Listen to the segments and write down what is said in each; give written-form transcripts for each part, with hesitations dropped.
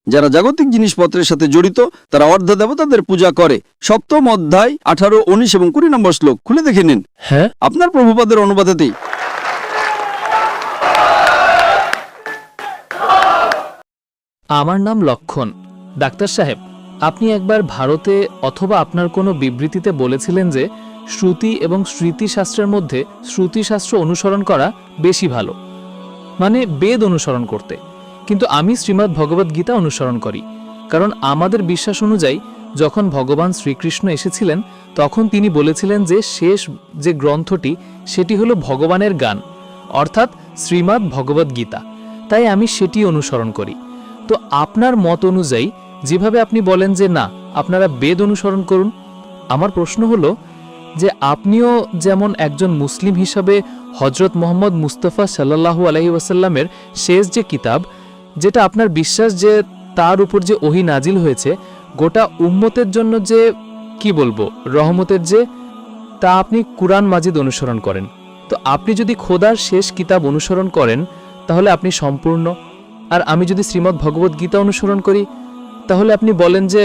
যারা জাগতিক জিনিসপত্রের সাথে জড়িত তারা অর্ধ দেবতাদের পূজা করে। 7ম অধ্যায় 18, 19 এবং 20 নম্বর শ্লোক খুলে দেখে নিন। হ্যাঁ, আপনার প্রভুপাদের অনুবাদেতেই। আমার নাম লক্ষণ। ডাক্তার সাহেব, আপনি একবার ভারতে অথবা আপনার কোনো বিবৃতিতে বলেছিলেন যে শ্রুতি এবং স্মৃতিশাস্ত্রের মধ্যে শ্রুতিশাস্ত্র অনুসরণ করা বেশি ভালো, মানে বেদ অনুসরণ করতে। কিন্তু আমি শ্রীমদ্ ভগবদ্ গীতা অনুসরণ করি, কারণ আমাদের বিশ্বাস অনুযায়ী যখন ভগবান শ্রীকৃষ্ণ এসেছিলেন তখন তিনি বলেছিলেন যে শেষ যে গ্রন্থটি সেটি হলো ভগবানের গান, অর্থাৎ শ্রীমদ্ ভগবদ্ গীতা। তাই আমি সেটি অনুসরণ করি। তো আপনার মত অনুযায়ী যেভাবে আপনি বলেন যে না আপনারা বেদ অনুসরণ করুন, আমার প্রশ্ন হলো যে আপনিও যেমন একজন মুসলিম হিসাবে হজরত মোহাম্মদ মুস্তাফা সাল্লাল্লাহু আলাইহি ওয়াসাল্লামের শেষ যে কিতাব, যেটা আপনার বিশ্বাস যে তার উপর যে ওহী নাজিল হয়েছে গোটা উম্মতের জন্য যে কি বলবো রহমতের যে, তা আপনি কুরআন মাজিদ অনুসরণ করেন। তো আপনি যদি খোদার শেষ কিতাব অনুসরণ করেন তাহলে আপনি সম্পূর্ণ, আর আমি যদি শ্রীমদ্ ভগবদ্ গীতা অনুসরণ করি তাহলে আপনি বলেন যে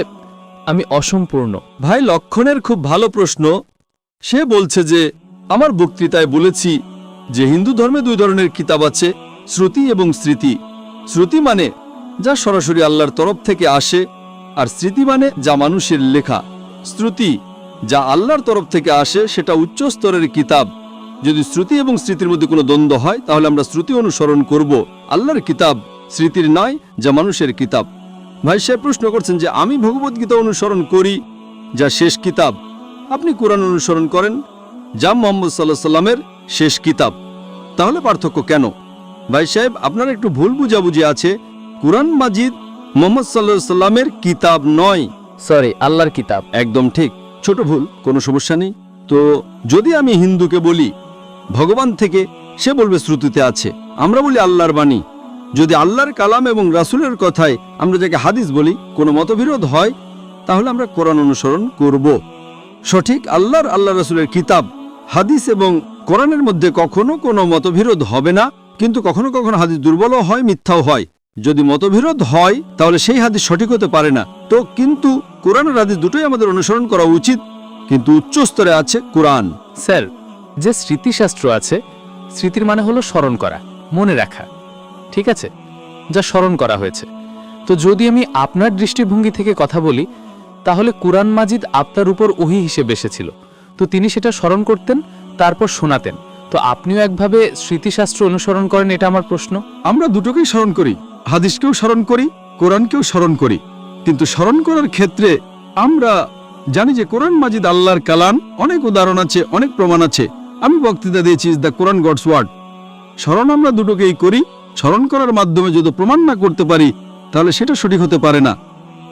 আমি অসম্পূর্ণ। ভাই লক্ষণের খুব ভালো প্রশ্ন। সে বলছে যে আমার বক্তৃতায় বলেছি যে হিন্দু ধর্মে 2 ধরনের কিতাব আছে, শ্রুতি এবং স্মৃতি। শ্রুতি মানে যা সরাসরি আল্লাহর তরফ থেকে আসে, আর স্মৃতি মানে যা মানুষের লেখা। শ্রুতি যা আল্লাহর তরফ থেকে আসে সেটা উচ্চ স্তরের কিতাব। যদি শ্রুতি এবং স্মৃতির মধ্যে কোনো দ্বন্দ্ব হয় তাহলে আমরা শ্রুতি অনুসরণ করব, আল্লাহর কিতাব স্মৃতির নয়, যা মানুষের কিতাব। ভাই সাহেব প্রশ্ন করছেন যে আমি ভগবদ্গীতা অনুসরণ করি যা শেষ কিতাব, আপনি কোরআন অনুসরণ করেন যা মুহাম্মদ সাল্লাল্লাহু আলাইহি সাল্লামের শেষ কিতাব। তাহলে পার্থক্য কেন? ভাই সাহেব আপনার একটু ভুল বুঝাবুঝি আছে। কুরআন মাজিদ মুহাম্মদ সাল্লাল্লাহু আলাইহি সাল্লামের কিতাব নয়। সরি, আল্লাহর কিতাব। একদম ঠিক, ছোট ভুল, কোনো সমস্যা নেই। তো যদি আমি হিন্দুকে বলি ভগবান থেকে, সে বলবে শ্রুতিতে আছে। আমরা বলি আল্লাহর বাণী। যদি আল্লাহর কালাম এবং রাসূলের কথায় আমরা যাকে হাদিস বলি কোনো মতবিরোধ হয় তাহলে আমরা কোরআন অনুসরণ করব। সঠিক আল্লাহ রাসূলের কিতাব, হাদিস এবং কোরআনের মধ্যে কখনো কোনো মতবিরোধ হবে না, কিন্তু কখনো কখনো হাদিস দুর্বলও হয়, মিথ্যাও হয়। যদি মতবিরোধ হয় তাহলে সেই হাদিস সঠিক হতে পারে না। তো কিন্তু কোরআন আর হাদিস দুটোই আমাদের অনুসরণ করা উচিত, কিন্তু উচ্চ স্তরে আছে কোরআন। স্যার, যে স্মৃতিশাস্ত্র আছে, স্মৃতির মানে হলো স্মরণ করা, মনে রাখা, ঠিক আছে, যা স্মরণ করা হয়েছে। তো যদি আমি আপনার দৃষ্টিভঙ্গি থেকে কথা বলি তাহলে কুরআন মাজিদ আপনার উপর ওহী হিসেবে এসেছিল, তো তিনি সেটা স্মরণ করতেন তারপর শোনাতেন। তো আপনিও একভাবে স্মৃতিশাস্ত্র অনুসরণ করেন, এটা আমার প্রশ্ন। আমরা দুটোকেই স্মরণ করি, হাদিসকেও স্মরণ করি, কোরআনকেও স্মরণ করি। কিন্তু স্মরণ করার ক্ষেত্রে আমরা জানি যে কোরআন মাজিদ আল্লাহর কালাম, অনেক উদাহরণ আছে, অনেক প্রমাণ আছে। আমি বক্তৃতা দিয়েছি দ্য কোরআন গডস ওয়ার্ড। স্মরণ আমরা দুটোকেই করি। স্মরণ করার মাধ্যমে যদি প্রমাণ না করতে পারি তাহলে সেটা সঠিক হতে পারে না।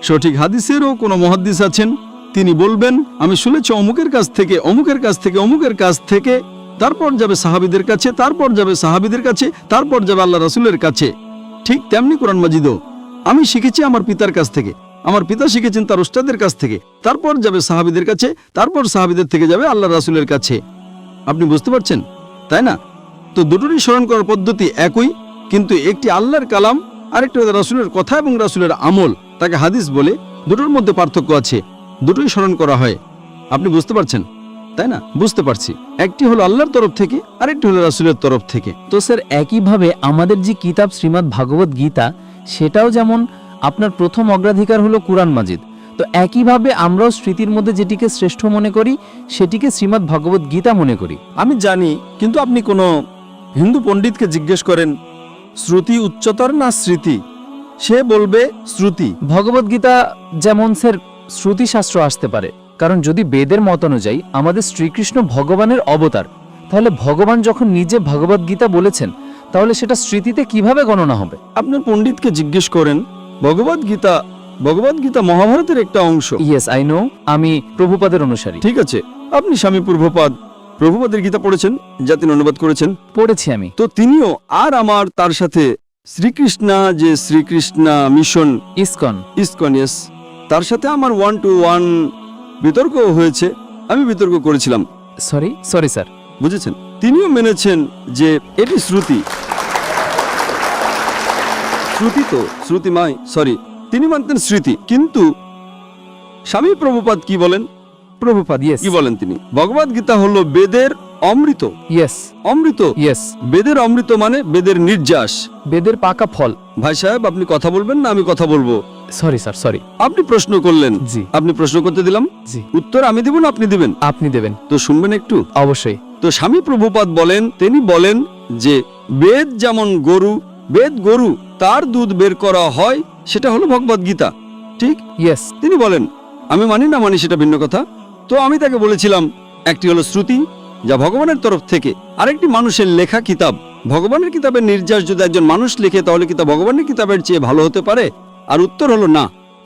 সঠিক হাদিসেরও কোনো মুহাদ্দিস আছেন, তিনি বলবেন আমি শুনেছি অমুকের কাছ থেকে, অমুকের কাছ থেকে, অমুকের কাছ থেকে, তারপর যাবে সাহাবীদের কাছে, তারপর যাবে সাহাবীদের কাছে, তারপর যাবে আল্লাহ রাসূলের কাছে। ঠিক তেমনি কোরআন মাজিদও আমি শিখেছি আমার পিতার কাছ থেকে, আমার পিতা শিখেছেন তার উস্তাদের কাছ থেকে, তারপর যাবে সাহাবীদের কাছে, তারপর সাহাবীদের থেকে যাবে আল্লাহ রাসূলের কাছে। আপনি বুঝতে পারছেন, তাই না? তো দুটোরই স্মরণ করার পদ্ধতি একই, কিন্তু একটি আল্লাহর কালাম, আরেকটি রাসূলের কথা এবং রাসূলের আমল, তাকে হাদিস বলে। দুটোর মধ্যে পার্থক্য আছে, দুটোই স্মরণ করা হয়। আপনি বুঝতে পারছেন, তাই না? বুঝতে পারছি। একটি হলো আল্লাহর তরফ থেকে, আরেকটি হলো রাসূলের তরফ থেকে। তো স্যার, একইভাবে আমাদের যে কিতাব শ্রীমদ্ ভাগবত গীতা, সেটাও যেমন আপনার প্রথম অগ্রাধিকার হলো কুরআন মাজিদ, তো একইভাবে আমরাও স্মৃতির মধ্যে যেটিকে শ্রেষ্ঠ মনে করি সেটিকে শ্রীমদ্ ভগবত গীতা মনে করি। আমি জানি, কিন্তু আপনি কোনো হিন্দু পণ্ডিতকে জিজ্ঞেস করেন শ্রুতি উচ্চতর না স্মৃতি, সে বলবে শ্রুতি। ভগবত গীতা যেমন স্যার শ্রুতিশাস্ত্র আসতে পারে, কারণ যদি বেদের মত অনুযায়ী আমাদের শ্রীকৃষ্ণ ভগবানের অবতার, তাহলে ভগবান যখন নিজে ভগবত গীতা বলেছেন তাহলে সেটা স্মৃতিতে কিভাবে গণনা হবে? আপনার পণ্ডিতকে জিজ্ঞেস করেন। ভগবত গীতা মহাভারতের একটা অংশ। ইয়েস, আই নো, আমি প্রভুপাদের অনুসারী। ঠিক আছে, আপনি স্বামী প্রভুপাদের গীতা পড়েছেন, যা তিনি অনুবাদ করেছেন? পড়েছি আমি। তো তিনিও আর আমার তার সাথে শ্রীকৃষ্ণা মিশন ইসকন, ইয়েস, তার সাথে আমার 1-to-1 বিতর্ক হয়েছে। আমি বিতর্ক করেছিলাম। Sorry sir. বুঝেছেন? তিনিও মেনেছেন যে এটি শ্রুতি। তিনি মানতেন স্মৃতি। কিন্তু স্বামী প্রভুপাদ কি বলেন? প্রভুপাদ, ইয়েস, কি বলেন তিনি? ভগবদ গীতা হলো বেদের অমৃত। ইয়েস, অমৃত, ইয়েস, বেদের অমৃত মানে বেদের নির্যাস। বেদের পাকা ফল। ভাই সাহেব, আপনি কথা বলবেন না আমি কথা বলবো? Sorry sir, sorry. আপনি প্রশ্ন করলেন, জি, আপনি প্রশ্ন করতে দিলাম, জি, উত্তর আমি দিব না আপনি দিবেন? আপনি দেবেন। তো শুনবেন একটু। অবশ্যই। তো স্বামী প্রভুপাদ বলেন, তিনি বলেন যে বেদ যেমন গরু, বেদ গরু, তার দুধ বের করা হয়, সেটা হলো ভগবদ গীতা। ঠিক? ইয়েস। তিনি বলেন, আমি মানি না মানি সেটা ভিন্ন কথা। তো আমি তাকে বলেছিলাম, একটি হলো শ্রুতি, যা ভগবানের তরফ থেকে, আরেকটি মানুষের লেখা কিতাব। ভগবানের কিতাবের নির্যাস যদি একজন মানুষ লেখে, তাহলে কি তা ভগবানের কিতাবের চেয়ে ভালো হতে পারে? আর উত্তর হলো না,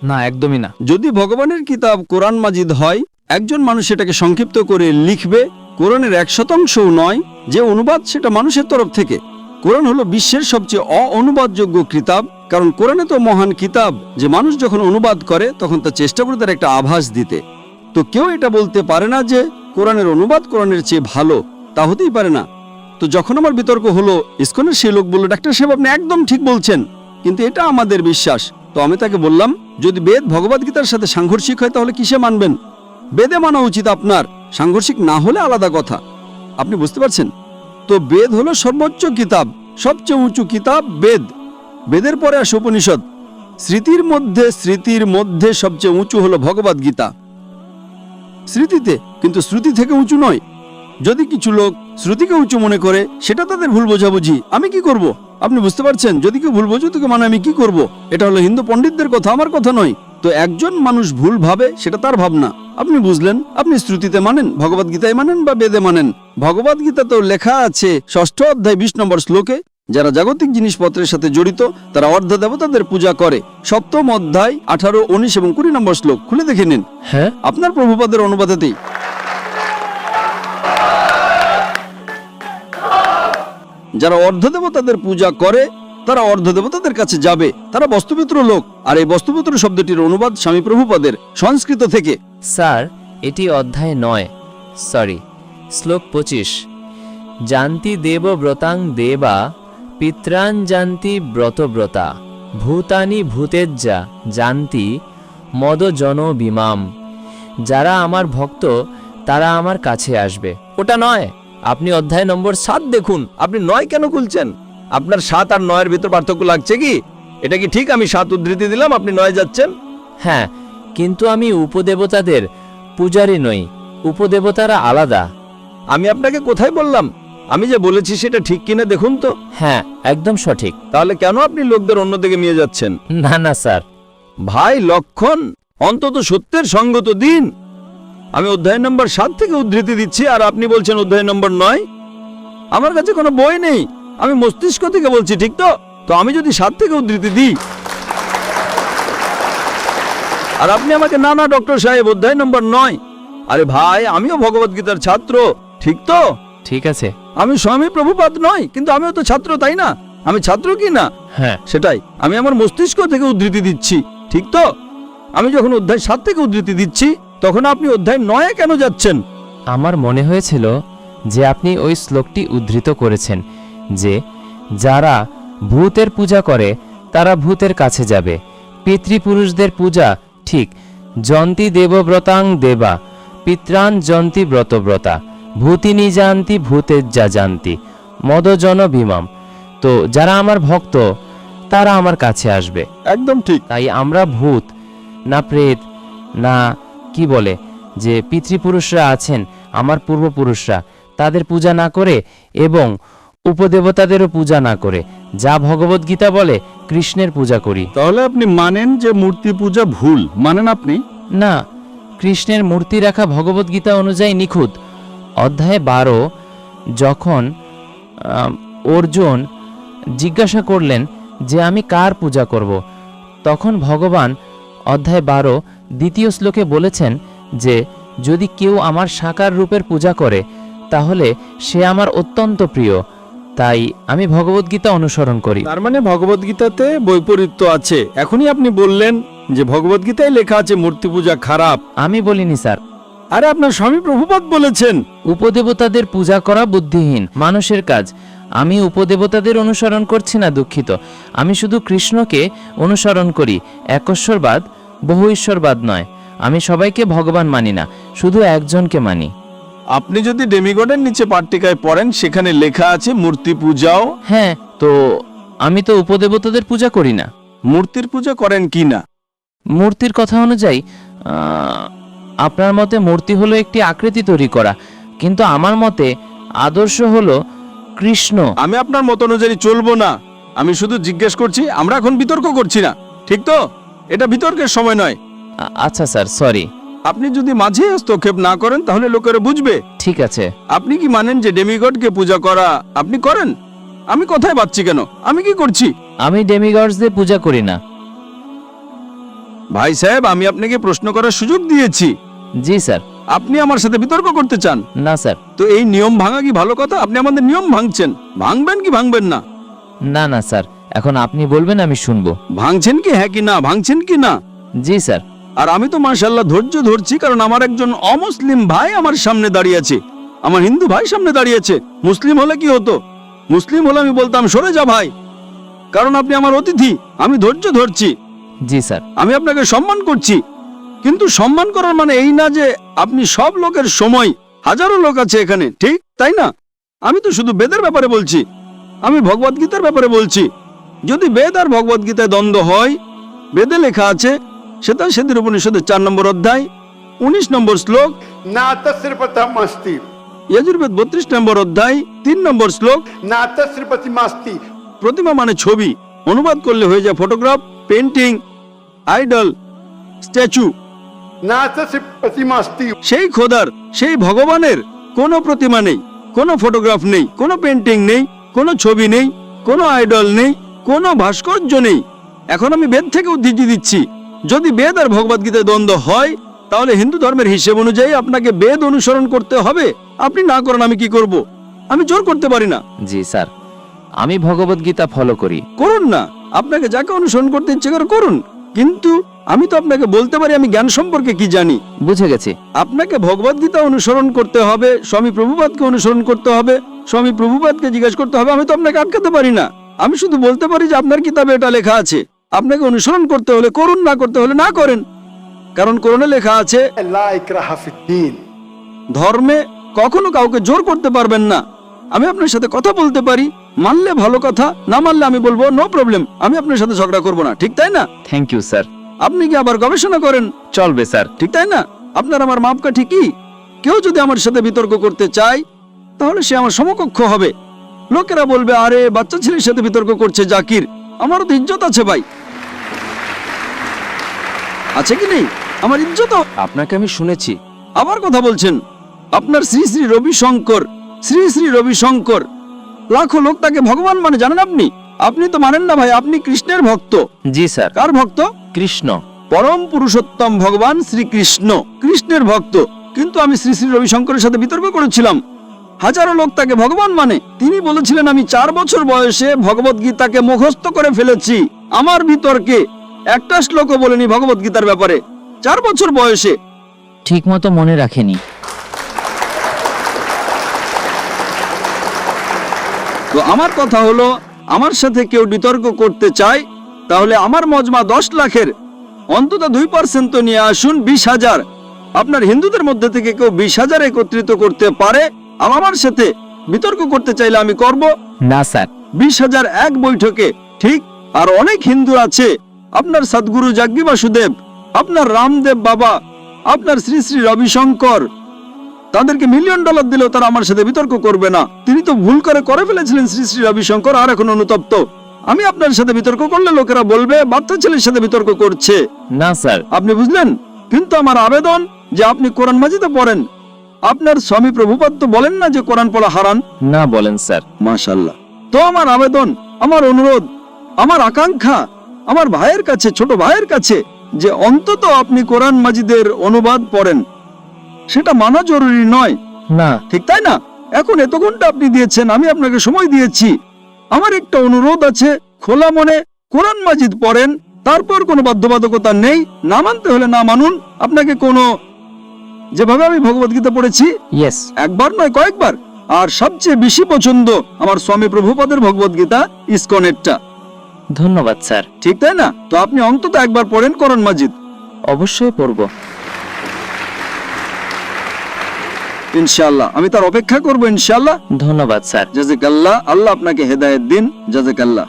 না, একদমই না। যদি ভগবানের কিতাব কোরআন মাজিদ হয়, একজন মানুষ সেটাকে সংক্ষিপ্ত করে লিখবে, কোরআনের 1% নয়, যে অনুবাদ সেটা মানুষের তরফ থেকে। কোরআন হলো বিশ্বের সবচেয়ে অনুবাদযোগ্য কিতাব, কারণ কোরআনে তো মহান কিতাব যে মানুষ যখন অনুবাদ করে তখন তা চেষ্টা করে তার একটা আভাস দিতে। তো কেউ এটা বলতে পারে না যে কোরআনের অনুবাদ কোরআনের চেয়ে ভালো, তা হতেই পারে না। তো যখন আমার বিতর্ক হলো, ইসকনের সেই লোক বলল, ডাক্তার সাহেব আপনি একদম ঠিক বলছেন, কিন্তু এটা আমাদের বিশ্বাস। তো আমি তাকে বললাম, যদি বেদ ভগবদ গীতার সাথে সাংঘর্ষিক হয় তাহলে কিসে মানবেন? বেদে মানা উচিত আপনার, সাংঘর্ষিক না হলে আলাদা কথা। আপনি বুঝতে পারছেন? তো বেদ হলো সর্বোচ্চ কিতাব, সবচেয়ে উঁচু কিতাব বেদ। বেদের পরে আসে উপনিষদ। স্মৃতির মধ্যে সবচেয়ে উঁচু হলো ভগবদ গীতা। স্মৃতিতে, কিন্তু শ্রুতি থেকে উঁচু নয়। যদি কিছু লোক শ্রুতিকে উঁচু মনে করে, সেটা তাদের ভুল বোঝাবুঝি। আমি কি করব? আপনি বুঝতে পারছেন? যদি কেউ ভুল বোঝো তোকে মানে আমি কি করব? এটা হলো হিন্দু পণ্ডিতদের কথা, আমার কথা নয়। তো একজন মানুষ ভুল ভাবে, সেটা তার ভাবনা। আপনি বুঝলেন? আপনি শ্রুতিতে মানেন, ভগবদ গীতায় মানেন বা বেদে মানেন। ভগবদ গীতাতেও লেখা আছে 6ষ্ঠ অধ্যায় 20 নম্বর শ্লোকে, যারা জাগতিক জিনিসপত্রের সাথে জড়িত তারা অর্ধ দেবতাদের পূজা করে। 7ম অধ্যায় 18, 19 এবং 20 নম্বর শ্লোক খুলে দেখে নিন। হ্যাঁ, আপনার প্রভুপাদের অনুবাদেতেই। যারা অর্ধদেবতাদের পূজা করে তারা অর্ধদেবতাদের কাছে যাবে, তারা বস্তুপুত্র লোক। আর এই বস্তুপুত্র শব্দটির অনুবাদ স্বামী প্রভুপাদের সংস্কৃত থেকে। স্যার, এটি অধ্যায় 9, সরি, শ্লোক 25। জান্তি দেবব্রতাং দেবা, পিত্রান জান্তি ব্রতব্রতা, ভূতানি ভূতেজ্জা জান্তি মদজন বিমাম। যারা আমার ভক্ত তারা আমার কাছে আসবে। ওটা নয়, আপনি অধ্যায় নম্বর 7 দেখুন। আপনি 9 কেন খুলছেন? আপনার 7 আর 9 এর ভিতর পার্থক্য লাগছে কি? এটা কি ঠিক? আমি 7 উদ্ধৃতি দিলাম, আপনি 9 যাচ্ছেন। হ্যাঁ, কিন্তু আমি উপদেবতাদের পূজারী নই, উপদেবতারা আলাদা। আমি আপনাকে কোথায় বললাম? আমি যে বলেছি সেটা ঠিক কিনা দেখুন তো। হ্যাঁ, একদম সঠিক। তাহলে কেন আপনি লোকদের অন্যদিকে নিয়ে যাচ্ছেন? না না স্যার। ভাই লক্ষণ, অন্তত সত্যের সঙ্গত দিন। আমি অধ্যায় নম্বর 7 থেকে উদ্ধৃতি দিচ্ছি আর আপনি বলছেন অধ্যায় নম্বর 9। আমার কাছে কোনো বই নেই, আমি মস্তিষ্ক থেকে বলছি, ঠিক তো? তো আমি যদি 7 থেকে উদ্ধৃতি দিই আর আপনি আমাকে না না ডক্টর সাহেব অধ্যায় নম্বর 9। আরে ভাই, আমিও ভগবদ গীতার ছাত্র, ঠিক তো? ঠিক আছে। আমি স্বামী প্রভুপাদ নয়, কিন্তু আমিও তো ছাত্র, তাই না? আমি ছাত্র কি না? হ্যাঁ, সেটাই, আমি আমার মস্তিষ্ক থেকে উদ্ধৃতি দিচ্ছি, ঠিক তো? আমি যখন অধ্যায় 7 থেকে উদ্ধৃতি দিচ্ছি তখন আপনি অধ্যায় 9 কেন যাচ্ছেন? আমার মনে হয়েছিল যে আপনি ওই শ্লোকটি উদ্ধৃত করেছেন যে যারা ভূতের পূজা করে তারা ভূতের কাছে যাবে। পিতৃপুরুষদের পূজা ঠিক, জন্তি দেবব্রতাং দেবা, পিত্রান জন্তি ব্রতব্রতা, ভূতিনি জান্তি ভূতেজ্জা জান্তি মদজন বিমাম। তো যারা আমার ভক্ত তারা আমার কাছে আসবে। একদম ঠিক। তাই আমরা ভূত না প্রেত না কি বলে যে পিতৃপুরুষরা আছেন, আমার পূর্বপুরুষরা, তাদের পূজা না করে এবং উপদেবতাদেরও পূজা না করে যা ভগবদ্গীতা বলে কৃষ্ণের পূজা করি। তাহলে আপনি মানেন যে মূর্তি পূজা ভুল, মানেন আপনি? না, কৃষ্ণের মূর্তি রাখা ভগবদ্গীতা অনুযায়ী নিখুঁত। অধ্যায় 12 যখন অর্জুন জিজ্ঞাসা করলেন যে আমি কার পূজা করব, তখন ভগবান অধ্যায় 12 দ্বিতীয় শ্লোকে বলেছেন যে যদি কেউ আমার সাকার রূপের পূজা করে তাহলে সে আমার অত্যন্ত প্রিয়, তাই আমি ভগবদ্গীতা অনুসরণ করি। তার মানে ভগবদ্গীতাতে বৈপরীত্য আছে। এখনই আপনি বললেন যে ভগবদ্গীতায় লেখা আছে মূর্তি পূজা খারাপ। আমি বলিনি স্যার, আরে আপনার স্বামী প্রভুপাদ বলেছেন। উপদেবতাদের পূজা করা বুদ্ধিহীন মানুষের কাজ। আমি উপদেবতাদের অনুসরণ করছি না, দুঃখিত। আমি শুধু কৃষ্ণকে অনুসরণ করি, একশ্বরবাদ বহু ঈশ্বরবাদ নয়। আমি সবাইকে ভগবান মানি না, শুধু একজনকে মানি। আপনি যদি ডেমিগডের নিচে পাট্টিকায় পড়েন, সেখানে লেখা আছে মূর্তি পূজাও। হ্যাঁ, তো আমি তো উপদেবতাদের পূজা করি না। মূর্তির পূজা করেন কি না? মূর্তির কথা অনুযায়ী আপনার মতে মূর্তি হলো একটি আকৃতি তৈরি করা, কিন্তু আমার মতে আদর্শ হলো কৃষ্ণ। আমি আপনার মত অনুযায়ী চলবো না। আমি শুধু জিজ্ঞেস করছি, আমরা এখন বিতর্ক করছি না, ঠিক তো? এটা বিতর্কের সময় নয়। আচ্ছা স্যার, সরি। আপনি যদি মাঝে হস্তক্ষেপ না করেন তাহলে লোকেরা বুঝবে। ঠিক আছে। আপনি কি মানেন যে ডেমিগডকে পূজা করা আপনি করেন? আমি কথায় পাচ্ছি কেন? আমি কি করছি? আমি ডেমিগডসদের পূজা করি না। ভাই সাহেব, আমি আপনাকে প্রশ্ন করার সুযোগ দিয়েছি। জি স্যার। আপনি আমার সাথে বিতর্ক করতে চান? না স্যার। তো এই নিয়ম ভাঙা কি ভালো কথা? আপনি আমাদের নিয়ম ভাঙছেন। ভাঙবেন কি ভাঙবেন না? না না স্যার, এখন আপনি বলবেন, আমি শুনবো। ভাঙছেন কি হ্যাঁ কি না? ভাঙছেন কি না? জি স্যার। আর আমি তো মাশাআল্লাহ ধৈর্য ধরছি, কারণ আমার একজন অমুসলিম ভাই আমার সামনে দাঁড়িয়ে আছে, আমার হিন্দু ভাই সামনে দাঁড়িয়ে আছে। মুসলিম হলে কি হতো? মুসলিম হলে আমি বলতাম সরে যা ভাই, কারণ আপনি আমার অতিথি। আমি ধৈর্য ধরছি। জি স্যার। আমি আপনাকে সম্মান করছি, কিন্তু সম্মান করার মানে এই না যে আপনি সব লোকের সময়। হাজারো লোক আছে এখানে, ঠিক তাই না? আমি তো শুধু বেদের ব্যাপারে বলছি, আমি ভগবদ গীতার ব্যাপারে বলছি। যদি বেদ আর ভগবদ গীতায় দ্বন্দ্ব হয়, বেদে লেখা আছে সেদের উপনিষদের 4 নম্বর অধ্যায় 19 নম্বর শ্লোক, না তস্যপতমস্তি, যজুর্বেদ 32 নম্বর অধ্যায় 3 নম্বর শ্লোক, না তস্যপতিমাস্তি। প্রতিমা মানে ছবি, অনুবাদ করলে হয়ে যায় ফটোগ্রাফ, পেন্টিং, আইডল, স্ট্যাচু। না তস্যপতিমাস্তি। সেই খোদার, সেই ভগবানের কোনো প্রতিমা নেই, কোনো ফটোগ্রাফ নেই, কোনো পেন্টিং নেই, কোনো ছবি নেই, কোনো আইডল নেই, কোনো ভাস্কর্য নেই। এখন আমি বেদ থেকে উদ্ধৃতি দিচ্ছি। যদি বেদ আর ভগবদ্গীতায় দ্বন্দ্ব হয়, তাহলে হিন্দু ধর্মের হিসেব অনুযায়ী আপনাকে বেদ অনুসরণ করতে হবে। আপনি না করেন আমি কি করব? আমি জোর করতে পারি না। জি স্যার, আমি ভগবদ গীতা ফলো করি। করুন না, আপনাকে যাকে অনুসরণ করতে ইচ্ছে করে করুন, কিন্তু আমি তো আপনাকে বলতে পারি আমি জ্ঞান সম্পর্কে কি জানি। বুঝে গেছি। আপনাকে ভগবদ্গীতা অনুসরণ করতে হবে, স্বামী প্রভুপাদকে অনুসরণ করতে হবে, স্বামী প্রভুপাদকে জিজ্ঞেস করতে হবে। আমি তো আপনাকে আটকাতে পারি না। আমি শুধু বলতে পারি যে আপনার কিতাবে এটা লেখা আছে, আপনাকে অনুসরণ করতে হলে করুন, না করতে হলে না করেন। কারণ কোরআনে লেখা আছে লা ইকরাহা ফিদ্দীন। ধর্মে কখনো কাউকে জোর করতে পারবেন না। আমি আপনার সাথে কথা বলতে পারি, মানলে ভালো কথা, না মানলে আমি বলবো নো প্রবলেম, আমি আপনার সাথে ঝগড়া করবো না, ঠিক তাই না? Thank you sir. আপনি কি আবার গবেষণা করেন? চলবে স্যার। ঠিক তাই না? আপনার আমার মাপকাঠি কি? কেউ যদি আমার সাথে বিতর্ক করতে চায়, তাহলে সে আমার সমকক্ষ হবে। লোকেরা বলবে আরে বাচ্চা ছেলের সাথে বিতর্ক করছে জাকির। আমারও তো ইজ্জত আছে ভাই, আছে কি নেই? আমার ইজ্জত। আপনাকে আমি শুনেছি। আবার কথা বলছেন। আপনার শ্রী শ্রী রবিশঙ্কর, শ্রী শ্রী রবিশঙ্কর, লাখো লোক তাকে ভগবান মানে, জানেন আপনি? আপনি তো মানেন না ভাই, আপনি কৃষ্ণের ভক্ত। জি স্যার। কার ভক্ত? কৃষ্ণ, পরম পুরুষোত্তম ভগবান শ্রীকৃষ্ণ, কৃষ্ণের ভক্ত। কিন্তু আমি শ্রী শ্রী রবিশঙ্করের সাথে বিতর্ক করেছিলাম। হাজারো লোক তাকে ভগবান মানে। তিনি বলেছিলেন আমি 4 বছর বয়সে ভগবদ গীতাকে মুখস্থ করে ফেলেছি। আমার বিতর্কে একটা শ্লোকও বলেনি ভগবদ গীতার ব্যাপারে, 4 বছর বয়সে। ঠিক মতো মনে রাখেনি। তো আমার কথা হলো, আমার সাথে কেউ বিতর্ক করতে চায়, তাহলে আমার মজমা 10 লাখের অন্তত 2% তো নিয়ে আসুন, 20,000। আপনার হিন্দুদের মধ্যে থেকে কেউ 20,000 একত্রিত করতে পারে, আমার সাথে বিতর্ক করতে চাইলে আমি করব। না স্যার। 20,000 এক বৈঠকে, ঠিক? আর অনেক হিন্দু আছে, আপনার সদ্গুরু জাগ্গি বাসুদেব, আপনার রামদেব বাবা, আপনার শ্রী শ্রী রবিশঙ্কর, তাদেরকে $1 মিলিয়ন দিলেও তারা আমার সাথে বিতর্ক করবে না। তিনি তো ভুল করে ফেলেছিলেন শ্রী শ্রী রবিশঙ্কর, আর এখন অনুতপ্ত। আমি আপনার সাথে বিতর্ক করলে লোকেরা বলবে বাচ্চা ছেলের সাথে বিতর্ক করছে। না স্যার। আপনি বুঝলেন? কিন্তু আমার আবেদন যে আপনি কোরআন মাজিদে পড়েন। আপনার স্বামী প্রভুপাদ তো বলেন না যে কোরআন পড়া হারাম? না বলেন স্যার। মাশাআল্লাহ। তো আমার আবেদন, আমার অনুরোধ, আমার আকাঙ্ক্ষা আমার ভাইয়ের কাছে, ছোট ভাইয়ের কাছে, যে অন্তত আপনি কোরআন মাজিদের অনুবাদ পড়েন। সেটা মানা জরুরি নয়, না। ঠিক তাই না? এখন এত ঘন্টা আপনি দিয়েছেন, আমি আপনাকে সময় দিয়েছি। আমার একটা অনুরোধ আছে, খোলা মনে কোরআন মাজিদ পড়েন। তারপর কোনো বাধ্যবাধকতা নেই, না মানতে হলে না মানুন। আপনাকে কোনো, যেভাবে আমি ভগবদ গীতা পড়েছি, ইয়েস। একবার নয় কয়েকবার, আর সবচেয়ে বেশি পছন্দ আমার স্বামী প্রভুপাদের ভগবত গীতা ইসকনেরটা। ধন্যবাদ স্যার। ঠিক তাই না? তো আপনি অন্তত একবার পড়েন কোরআন মাজিদ। অবশ্যই পড়ব। ইনশাআল্লাহ আমি তার অপেক্ষা করব ইনশাআল্লাহ। ধন্যবাদ স্যার। জাযাকাল্লাহ, আল্লাহ আপনাকে হেদায়েত দিন। জাযাকাল্লাহ।